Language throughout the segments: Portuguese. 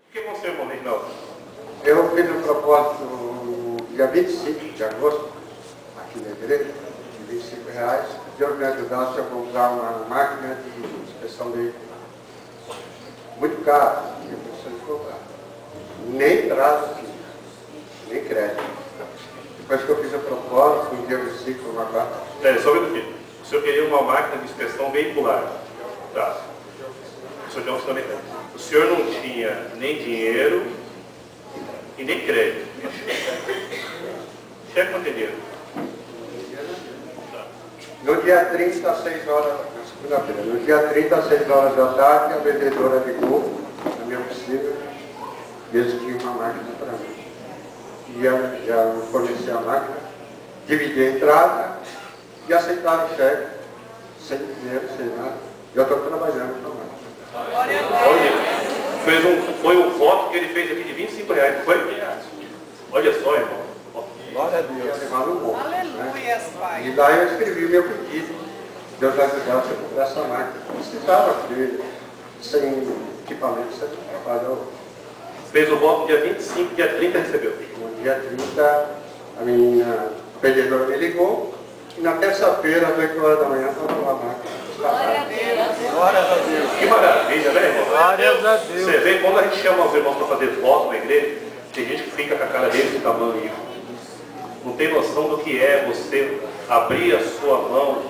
O que aconteceu, irmão Reginaldo? Eu fiz um propósito no dia 25 de agosto, aqui na igreja, de R$25. Deus me ajudasse a comprar uma máquina de inspeção de muito caro, que eu preciso comprar. Nem prazo, nem crédito. Depois que eu fiz a propósito, no dia 25, uma quarta. Peraí, só um minutinho. O senhor queria uma máquina de inspeção veicular. Tá. O senhor tem um também. O senhor não tinha nem dinheiro e nem crédito. Cheque não tem dinheiro. Tá. No dia 30, às 6 horas, na segunda-feira, no dia 30, às 6 horas da tarde, a vendedora ligou na minha oficina e eles tinham uma máquina para mim. E eu já forneci a máquina, dividi a entrada e aceitaram o cheque, sem dinheiro, sem nada. Eu estou trabalhando com a máquina. Olha, foi um voto que ele fez aqui de R$25, não foi? Olha só, irmão. Glória a Deus. Aleluia, Pai. E daí eu escrevi o meu pedido. Deus vai ajudar você a comprar essa máquina. Precisava, porque sem equipamento você não trabalha. Fez o voto dia 25, dia 30 recebeu. No dia 30, a menina, a vendedora me ligou. E na terça-feira, às 8 horas da manhã, estava lá a máquina. Glória a Deus. Glória a Deus. Que maravilha, né, irmão? Glória a Deus. Você vê, quando a gente chama os irmãos para fazer voto na igreja, tem gente que fica com a cara dele do tamanho. Não tem noção do que é você abrir a sua mão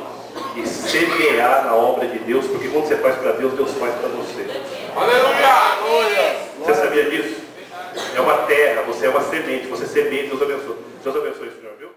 e semear na obra de Deus, porque quando você faz para Deus, Deus faz para você. Aleluia! Você sabia disso? É uma terra, você é uma semente, você semeia, Deus abençoe. Deus abençoe, Senhor, viu?